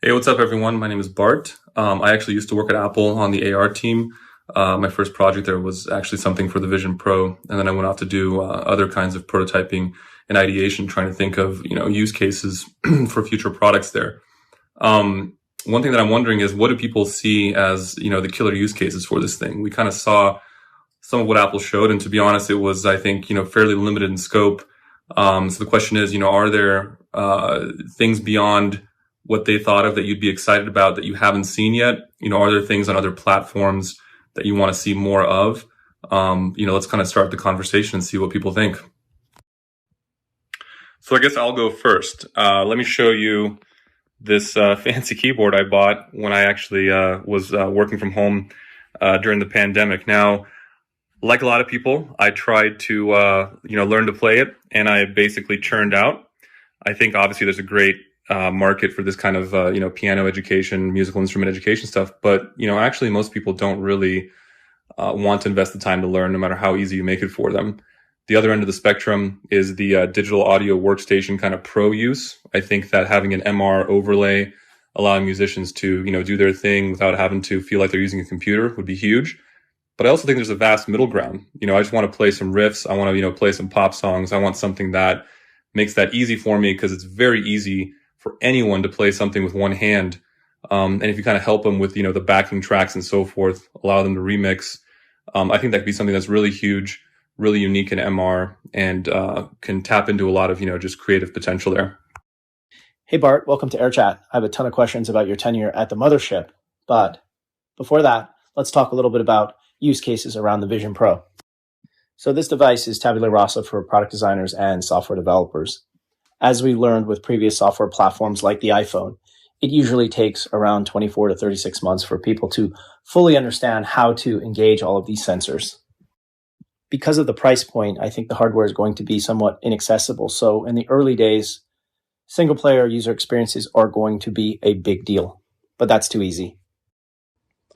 Hey, what's up, everyone? My name is Bart. I actually used to work at Apple on the AR team. My first project there was actually something for the Vision Pro, and then I went off to do other kinds of prototyping and ideation, trying to think of use cases for future products there. One thing that I'm wondering is, what do people see as the killer use cases for this thing? We kind of saw some of what Apple showed, and to be honest, it was, I think, fairly limited in scope. So the question is, are there things beyond what they thought of that you'd be excited about that you haven't seen yet? Are there things on other platforms that you want to see more of? Let's kind of start the conversation and see what people think. So I guess I'll go first. Let me show you this fancy keyboard I bought when I actually was working from home during the pandemic. Now, like a lot of people, I tried to learn to play it, and I basically churned out. I think obviously there's a great market for this kind of piano education, musical instrument education stuff, but actually most people don't really want to invest the time to learn, no matter how easy you make it for them. The other end of the spectrum is the digital audio workstation kind of pro use. I think that having an MR overlay, allowing musicians to do their thing without having to feel like they're using a computer, would be huge. But I also think there's a vast middle ground. I just want to play some riffs. I want to play some pop songs. I want something that makes that easy for me, because it's very easy for anyone to play something with one hand. And if you kind of help them with, the backing tracks and so forth, allow them to remix, I think that could be something that's really huge, really unique in MR, and can tap into a lot of, just creative potential there. Hey, Bart, welcome to AirChat. I have a ton of questions about your tenure at the mothership. But before that, let's talk a little bit about use cases around the Vision Pro. So this device is tabula rasa for product designers and software developers. As we learned with previous software platforms like the iPhone, it usually takes around 24 to 36 months for people to fully understand how to engage all of these sensors. Because of the price point, I think the hardware is going to be somewhat inaccessible. So in the early days, single-player user experiences are going to be a big deal, but that's too easy.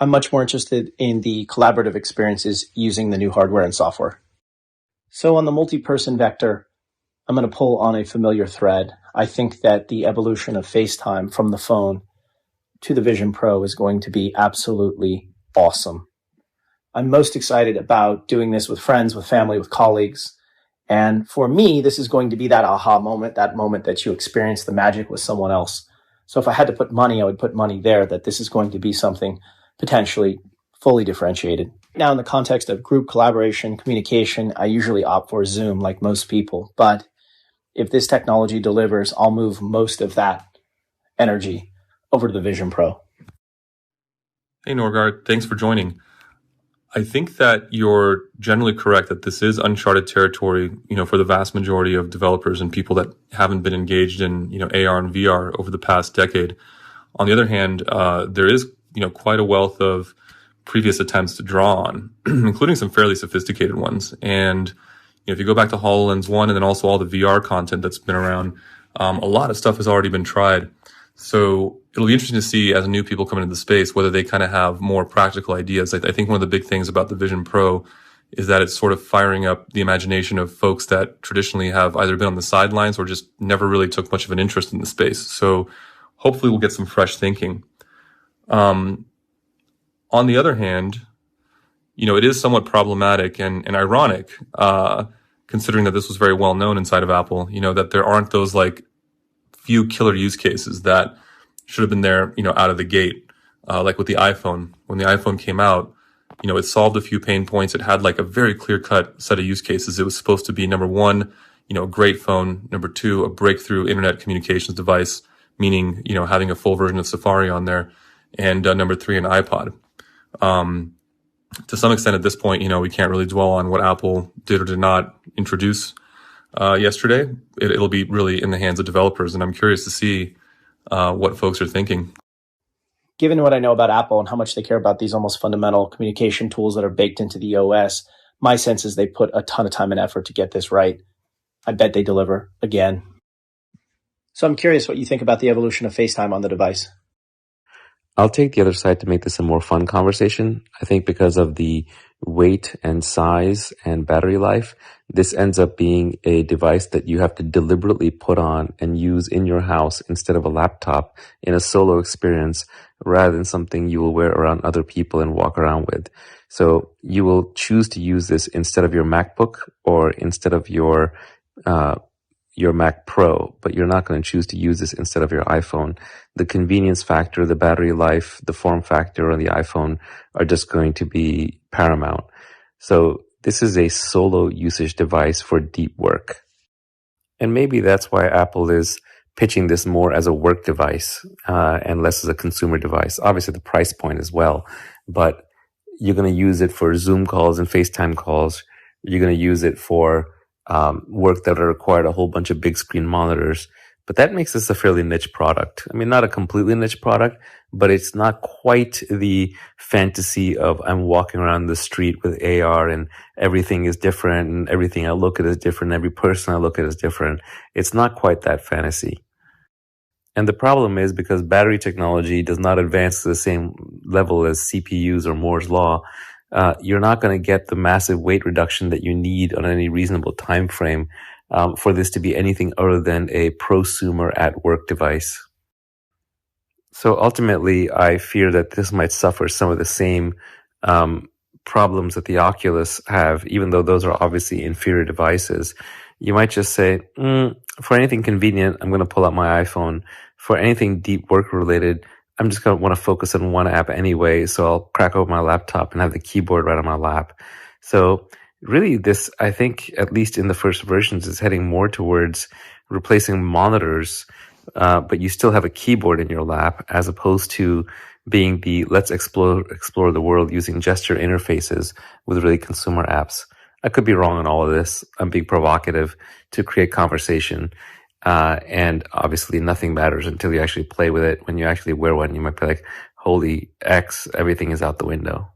I'm much more interested in the collaborative experiences using the new hardware and software. So on the multi-person vector, I'm going to pull on a familiar thread. I think that the evolution of FaceTime from the phone to the Vision Pro is going to be absolutely awesome. I'm most excited about doing this with friends, with family, with colleagues. And for me, this is going to be that aha moment, that moment that you experience the magic with someone else. So if I had to put money, I would put money there, that this is going to be something potentially fully differentiated. Now, in the context of group collaboration, communication, I usually opt for Zoom like most people. But if this technology delivers, I'll move most of that energy over to the Vision Pro. Hey, Norgard, thanks for joining. I think that you're generally correct that this is uncharted territory, for the vast majority of developers and people that haven't been engaged in, AR and VR over the past decade. On the other hand, there is, quite a wealth of previous attempts to draw on, including some fairly sophisticated ones. And if you go back to HoloLens 1 and then also all the VR content that's been around, a lot of stuff has already been tried. So it'll be interesting to see, as new people come into the space, whether they kind of have more practical ideas. I think one of the big things about the Vision Pro is that it's sort of firing up the imagination of folks that traditionally have either been on the sidelines or just never really took much of an interest in the space. So hopefully we'll get some fresh thinking. On the other hand, it is somewhat problematic and ironic, considering that this was very well known inside of Apple, that there aren't those few killer use cases that should have been there, out of the gate. Like with the iPhone. When the iPhone came out, it solved a few pain points. It had a very clear-cut set of use cases. It was supposed to be, number one, a great phone. Number two, a breakthrough internet communications device, meaning, having a full version of Safari on there. And number three, an iPod. To some extent at this point, we can't really dwell on what Apple did or did not introduce yesterday. It'll be really in the hands of developers, and I'm curious to see what folks are thinking. Given what I know about Apple and how much they care about these almost fundamental communication tools that are baked into the OS, my sense is they put a ton of time and effort to get this right. I bet they deliver again. So I'm curious what you think about the evolution of FaceTime on the device. I'll take the other side to make this a more fun conversation. I think because of the weight and size and battery life, this ends up being a device that you have to deliberately put on and use in your house instead of a laptop in a solo experience rather than something you will wear around other people and walk around with. So you will choose to use this instead of your MacBook or instead of your Mac Pro, but you're not going to choose to use this instead of your iPhone. The convenience factor, the battery life, the form factor on the iPhone are just going to be paramount. So this is a solo usage device for deep work. And maybe that's why Apple is pitching this more as a work device and less as a consumer device. Obviously, the price point as well, but you're going to use it for Zoom calls and FaceTime calls. You're going to use it for work that required a whole bunch of big screen monitors. But that makes this a fairly niche product. I mean, not a completely niche product, but it's not quite the fantasy of I'm walking around the street with AR and everything is different and everything I look at is different. Every person I look at is different. It's not quite that fantasy. And the problem is because battery technology does not advance to the same level as CPUs or Moore's law, you're not going to get the massive weight reduction that you need on any reasonable time frame for this to be anything other than a prosumer at work device. So ultimately, I fear that this might suffer some of the same problems that the Oculus have, even though those are obviously inferior devices. You might just say, for anything convenient, I'm going to pull out my iPhone. For anything deep work related, I'm just going to want to focus on one app anyway, so I'll crack open my laptop and have the keyboard right on my lap. So really this, I think, at least in the first versions, is heading more towards replacing monitors, but you still have a keyboard in your lap, as opposed to being the let's explore the world using gesture interfaces with really consumer apps. I could be wrong on all of this. I'm being provocative to create conversation. And obviously nothing matters until you actually play with it. When you actually wear one, you might be like, holy X, everything is out the window.